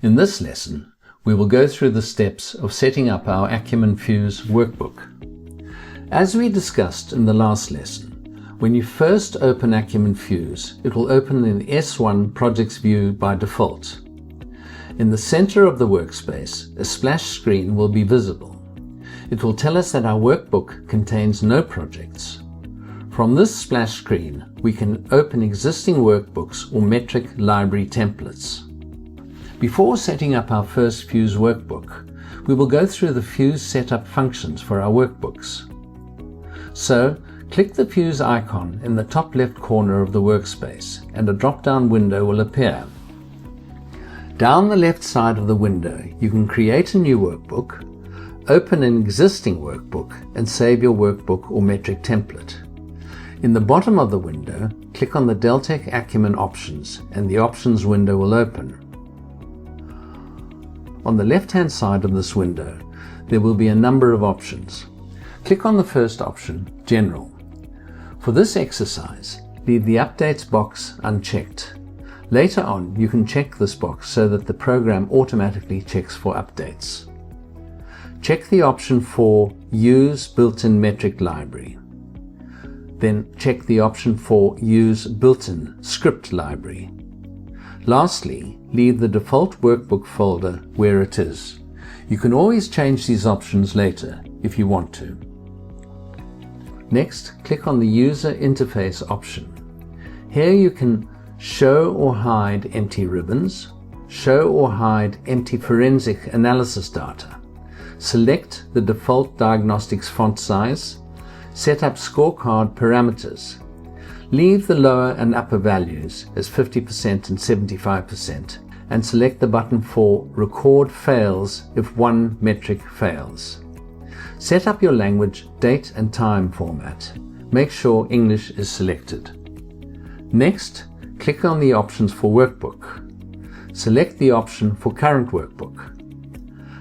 In this lesson, we will go through the steps of setting up our Acumen Fuse workbook. As we discussed in the last lesson, when you first open Acumen Fuse, it will open in the S1 Projects view by default. In the center of the workspace, a splash screen will be visible. It will tell us that our workbook contains no projects. From this splash screen, we can open existing workbooks or metric library templates. Before setting up our first Fuse workbook, we will go through the Fuse setup functions for our workbooks. So, click the Fuse icon in the top left corner of the workspace and a drop-down window will appear. Down the left side of the window, you can create a new workbook, open an existing workbook, and save your workbook or metric template. In the bottom of the window, click on the Deltek Acumen options and the options window will open. On the left-hand side of this window, there will be a number of options. Click on the first option, General. For this exercise, leave the Updates box unchecked. Later on, you can check this box so that the program automatically checks for updates. Check the option for Use Built-in Metric Library. Then check the option for Use Built-in Script Library. Lastly, leave the default workbook folder where it is. You can always change these options later if you want to. Next, click on the User Interface option. Here you can show or hide empty ribbons, show or hide empty forensic analysis data, select the default diagnostics font size, set up scorecard parameters, leave the lower and upper values as 50% and 75%, and select the button for Record Fails if one metric fails. Set up your language, date and time format. Make sure English is selected. Next, click on the options for Workbook. Select the option for Current Workbook.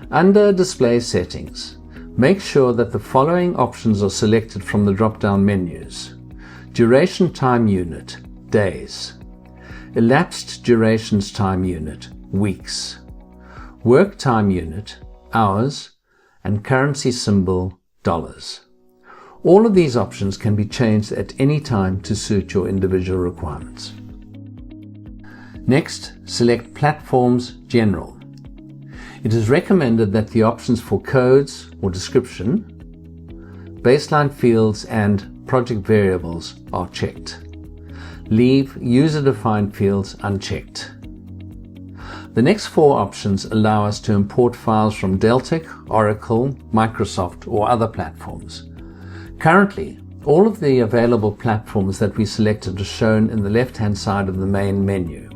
Under Display Settings, make sure that the following options are selected from the drop-down menus. Duration Time Unit, days. Elapsed Durations Time Unit, weeks. Work Time Unit, hours. And currency symbol, dollars. All of these options can be changed at any time to suit your individual requirements. Next, select Platforms General. It is recommended that the options for codes or description, baseline fields and project variables are checked. Leave user-defined fields unchecked. The next four options allow us to import files from Deltek, Oracle, Microsoft or other platforms. Currently, all of the available platforms that we selected are shown in the left-hand side of the main menu.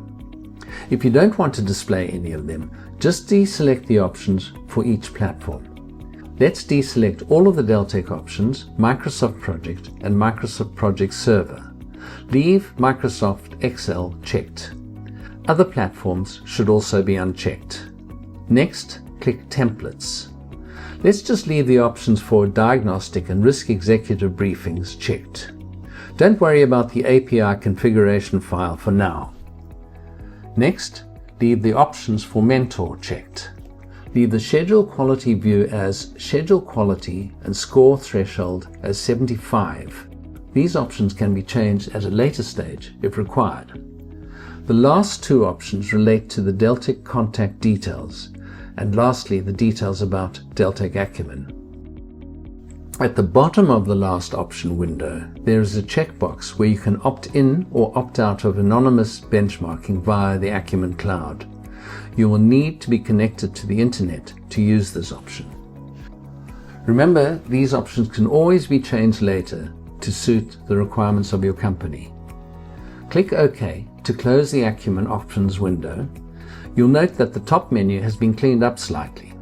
If you don't want to display any of them, just deselect the options for each platform. Let's deselect all of the Deltek options, Microsoft Project and Microsoft Project Server. Leave Microsoft Excel checked. Other platforms should also be unchecked. Next, click Templates. Let's just leave the options for diagnostic and risk executive briefings checked. Don't worry about the API configuration file for now. Next, leave the options for Mentor checked. Leave the Schedule Quality view as Schedule Quality and Score Threshold as 75. These options can be changed at a later stage if required. The last two options relate to the Deltek contact details, and lastly the details about Deltek Acumen. At the bottom of the last option window, there is a checkbox where you can opt in or opt out of anonymous benchmarking via the Acumen Cloud. You will need to be connected to the internet to use this option. Remember, these options can always be changed later to suit the requirements of your company. Click OK to close the Acumen Options window. You'll note that the top menu has been cleaned up slightly.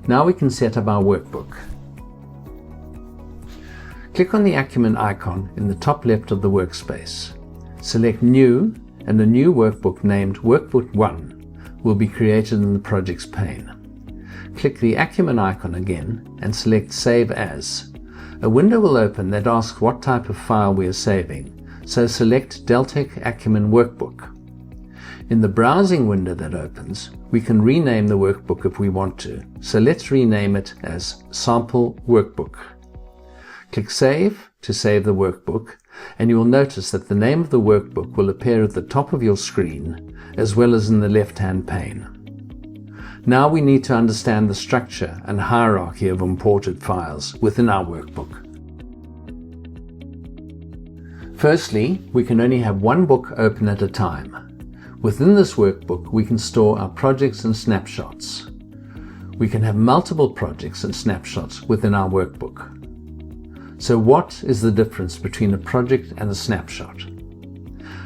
Now we can set up our workbook. Click on the Acumen icon in the top left of the workspace. Select New, and a new workbook named Workbook 1 will be created in the Projects pane. Click the Acumen icon again and select Save As. A window will open that asks what type of file we are saving, so select Deltek Acumen Workbook. In the browsing window that opens, we can rename the workbook if we want to. So let's rename it as Sample Workbook. Click Save to save the workbook, and you will notice that the name of the workbook will appear at the top of your screen as well as in the left-hand pane. Now we need to understand the structure and hierarchy of imported files within our workbook. Firstly, we can only have one book open at a time. Within this workbook, we can store our projects and snapshots. We can have multiple projects and snapshots within our workbook. So what is the difference between a project and a snapshot?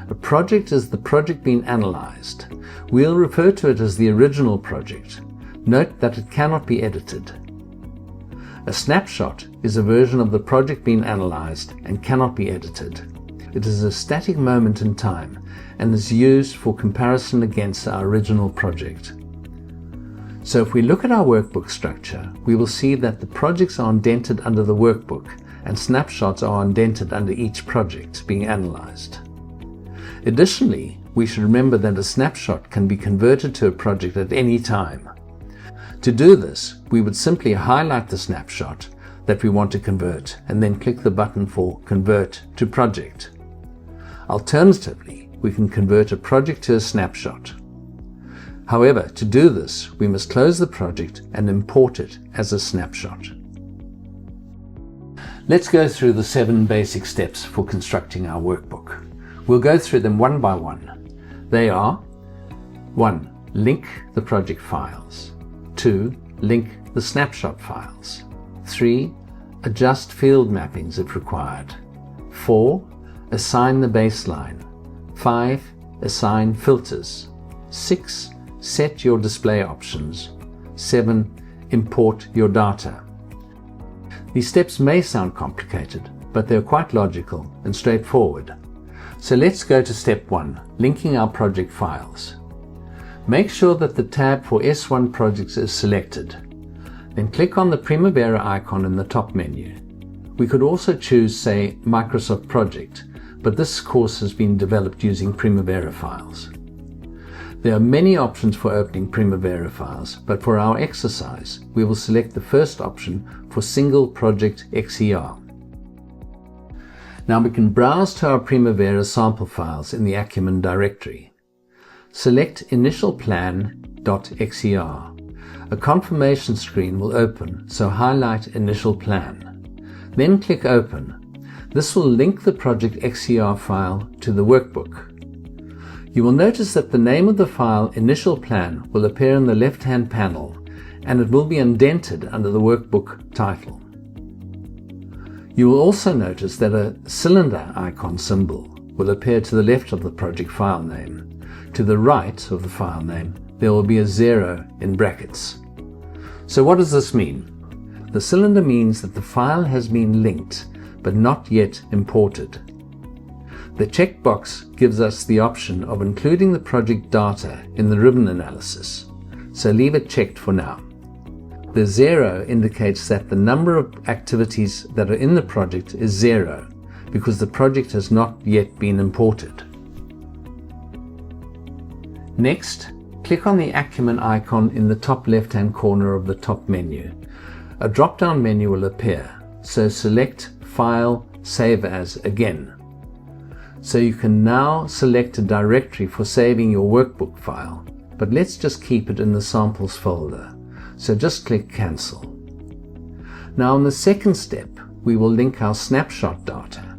A project is the project being analyzed. We'll refer to it as the original project. Note that it cannot be edited. A snapshot is a version of the project being analyzed and cannot be edited. It is a static moment in time and is used for comparison against our original project. So if we look at our workbook structure, we will see that the projects are indented under the workbook and snapshots are indented under each project being analyzed. Additionally, we should remember that a snapshot can be converted to a project at any time. To do this, we would simply highlight the snapshot that we want to convert and then click the button for Convert to Project. Alternatively, we can convert a project to a snapshot. However, to do this, we must close the project and import it as a snapshot. Let's go through the 7 basic steps for constructing our workbook. We'll go through them one by one. They are: 1. Link the project files. 2. Link the snapshot files. 3. Adjust field mappings if required. 4. Assign the baseline. 5. Assign filters. 6. Set your display options. 7. Import your data. These steps may sound complicated, but they're quite logical and straightforward. So let's go to step 1, linking our project files. Make sure that the tab for S1 projects is selected. Then click on the Primavera icon in the top menu. We could also choose, say, Microsoft Project, but this course has been developed using Primavera files. There are many options for opening Primavera files, but for our exercise, we will select the first option for Single Project XER. Now we can browse to our Primavera sample files in the Acumen directory. Select initialplan.xer. A confirmation screen will open, so highlight Initial Plan. Then click Open. This will link the project XER file to the workbook. You will notice that the name of the file Initial Plan will appear in the left-hand panel and it will be indented under the workbook title. You will also notice that a cylinder icon symbol will appear to the left of the project file name. To the right of the file name, there will be a 0 in brackets. So what does this mean? The cylinder means that the file has been linked, but not yet imported. The checkbox gives us the option of including the project data in the ribbon analysis, so leave it checked for now. The 0 indicates that the number of activities that are in the project is 0, because the project has not yet been imported. Next, click on the Acumen icon in the top left-hand corner of the top menu. A drop-down menu will appear, so select File, Save As again. So you can now select a directory for saving your workbook file, but let's just keep it in the samples folder. So just click Cancel. Now in the second step, we will link our snapshot data.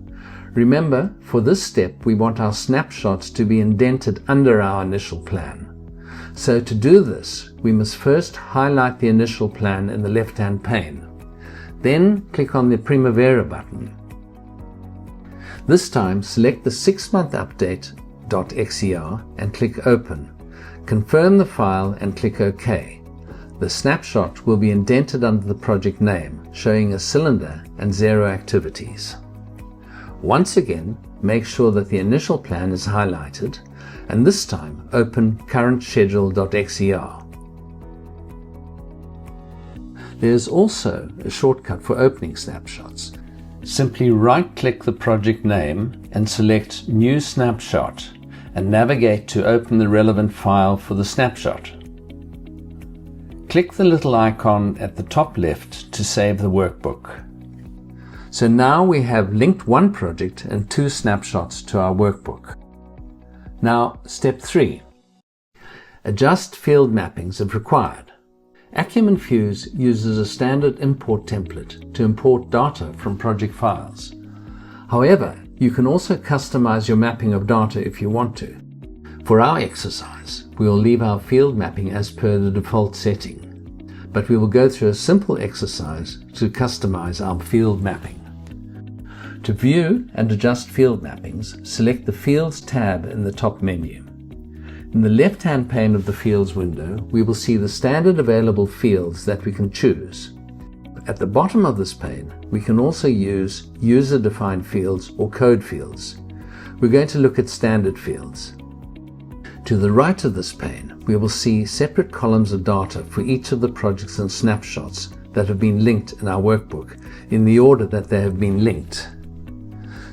Remember, for this step, we want our snapshots to be indented under our initial plan. So to do this, we must first highlight the initial plan in the left-hand pane. Then click on the Primavera button. This time, select the 6-month update.xer and click Open. Confirm the file and click OK. The snapshot will be indented under the project name, showing a cylinder and 0 activities. Once again, make sure that the initial plan is highlighted, and this time open currentschedule.xer. There is also a shortcut for opening snapshots. Simply right-click the project name and select New Snapshot and navigate to open the relevant file for the snapshot. Click the little icon at the top left to save the workbook. So now we have linked one project and 2 snapshots to our workbook. Now, step 3. Adjust field mappings if required. Acumen Fuse uses a standard import template to import data from project files. However, you can also customize your mapping of data if you want to. For our exercise, we will leave our field mapping as per the default setting, but we will go through a simple exercise to customize our field mapping. To view and adjust field mappings, select the Fields tab in the top menu. In the left-hand pane of the Fields window, we will see the standard available fields that we can choose. At the bottom of this pane, we can also use user-defined fields or code fields. We're going to look at standard fields. To the right of this pane, we will see separate columns of data for each of the projects and snapshots that have been linked in our workbook in the order that they have been linked.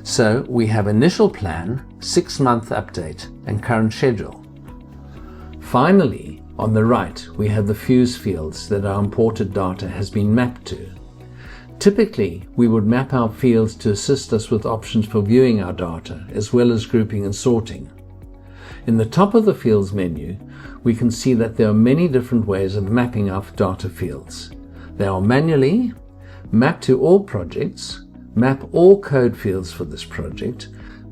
So we have initial plan, 6-month update, and current schedule. Finally, on the right, we have the Fuse fields that our imported data has been mapped to. Typically, we would map our fields to assist us with options for viewing our data, as well as grouping and sorting. In the top of the Fields menu, we can see that there are many different ways of mapping our data fields. They are manually, map to all projects, map all code fields for this project,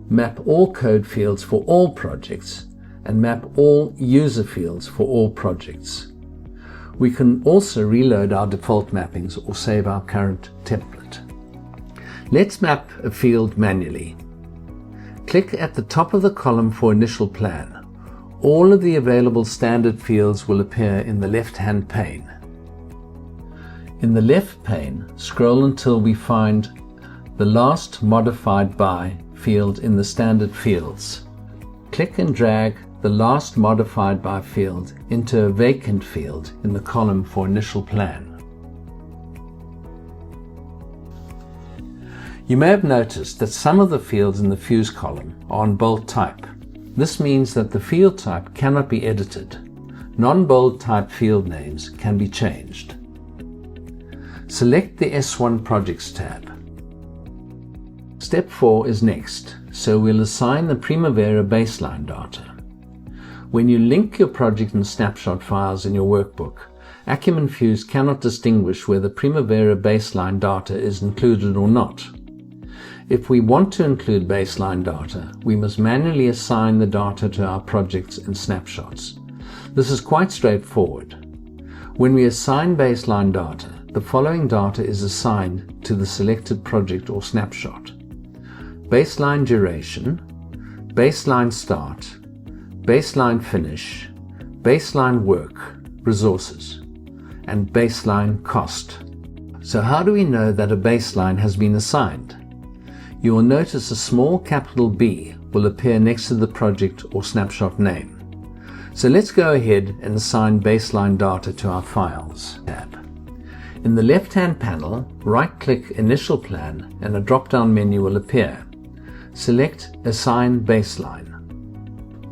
map all code fields for all projects, and map all user fields for all projects. We can also reload our default mappings or save our current template. Let's map a field manually. Click at the top of the column for initial plan. All of the available standard fields will appear in the left-hand pane. In the left pane, scroll until we find the last modified by field in the standard fields. Click and drag the last modified by field into a vacant field in the column for initial plan. You may have noticed that some of the fields in the Fuse column are on bold type. This means that the field type cannot be edited. Non-bold type field names can be changed. Select the S1 Projects tab. Step 4 is next, so we'll assign the Primavera baseline data. When you link your project and snapshot files in your workbook, Acumen Fuse cannot distinguish whether Primavera baseline data is included or not. If we want to include baseline data, we must manually assign the data to our projects and snapshots. This is quite straightforward. When we assign baseline data, the following data is assigned to the selected project or snapshot: baseline duration, baseline start, baseline finish, baseline work, resources, and baseline cost. So how do we know that a baseline has been assigned? You will notice a small capital B will appear next to the project or snapshot name. So let's go ahead and assign baseline data to our Files tab. In the left-hand panel, right-click Initial Plan and a drop-down menu will appear. Select Assign Baseline.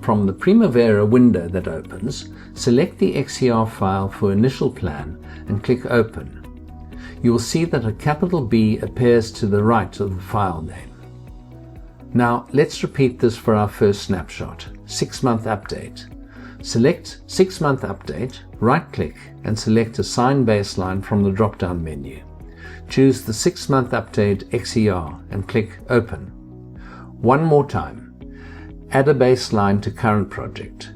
From the Primavera window that opens, select the XER file for initial plan and click Open. You will see that a capital B appears to the right of the file name. Now let's repeat this for our first snapshot, 6-month update. Select 6-month update, right-click and select Assign Baseline from the drop-down menu. Choose the 6-month update XER and click Open. One more time. Add a baseline to current project.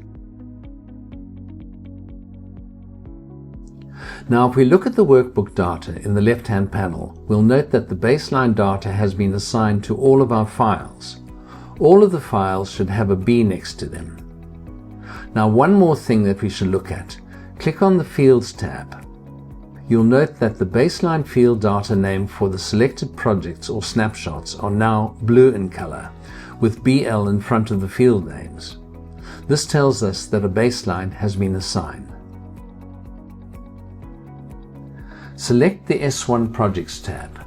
Now if we look at the workbook data in the left-hand panel, we'll note that the baseline data has been assigned to all of our files. All of the files should have a B next to them. Now one more thing that we should look at. Click on the Fields tab. You'll note that the baseline field data name for the selected projects or snapshots are now blue in color, with BL in front of the field names. This tells us that a baseline has been assigned. Select the S1 Projects tab.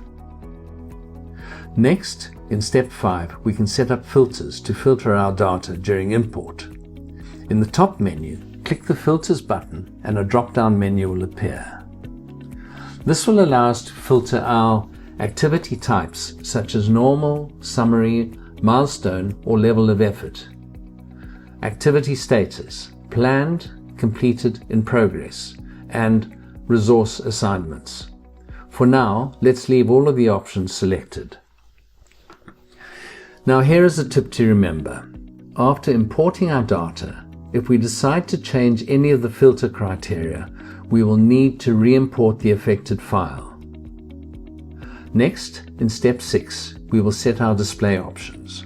Next, in step 5, we can set up filters to filter our data during import. In the top menu, click the Filters button and a drop-down menu will appear. This will allow us to filter our activity types such as normal, summary, milestone or level of effort, activity status, planned, completed, in progress, and resource assignments. For now, let's leave all of the options selected. Now here is a tip to remember. After importing our data, if we decide to change any of the filter criteria, we will need to re-import the affected file. Next, in step 6, we will set our display options.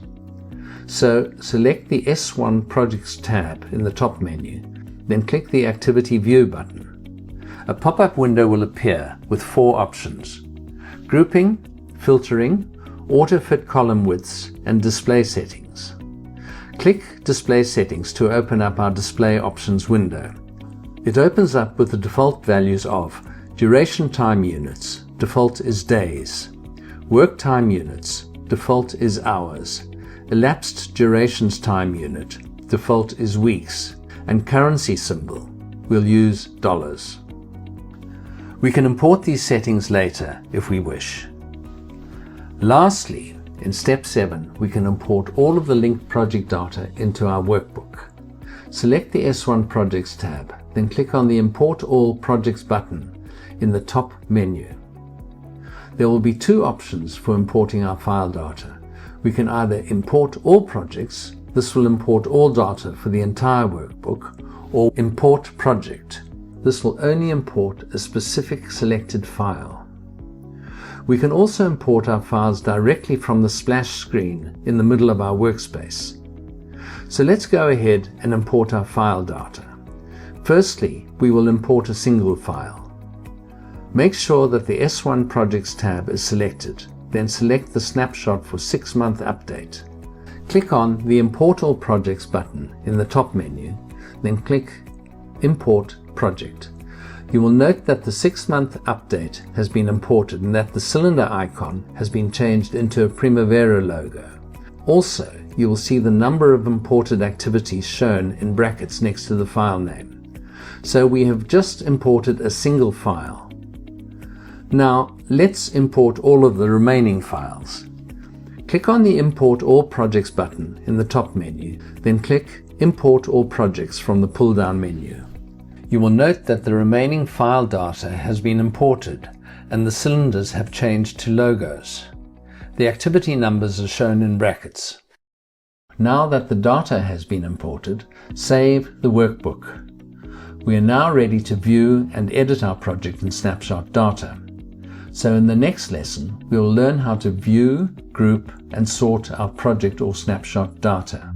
So select the S1 Projects tab in the top menu, then click the Activity View button. A pop-up window will appear with 4 options: grouping, filtering, auto-fit column widths, and display settings. Click Display Settings to open up our display options window. It opens up with the default values of duration time units, default is days, work time units, default is hours, elapsed durations time unit, default is weeks, and currency symbol, we'll use dollars. We can import these settings later if we wish. Lastly, in step 7, we can import all of the linked project data into our workbook. Select the S1 Projects tab, then click on the Import All Projects button in the top menu. There will be 2 options for importing our file data. We can either import all projects, this will import all data for the entire workbook, or import project. This will only import a specific selected file. We can also import our files directly from the splash screen in the middle of our workspace. So let's go ahead and import our file data. Firstly, we will import a single file. Make sure that the S1 Projects tab is selected, then select the snapshot for 6-month update. Click on the Import All Projects button in the top menu, then click Import Project. You will note that the 6-month update has been imported and that the cylinder icon has been changed into a Primavera logo. Also, you will see the number of imported activities shown in brackets next to the file name. So we have just imported a single file. Now let's import all of the remaining files. Click on the Import All Projects button in the top menu, then click Import All Projects from the pull-down menu. You will note that the remaining file data has been imported and the cylinders have changed to logos. The activity numbers are shown in brackets. Now that the data has been imported, save the workbook. We are now ready to view and edit our project and snapshot data. So in the next lesson, we will learn how to view, group, and sort our project or snapshot data.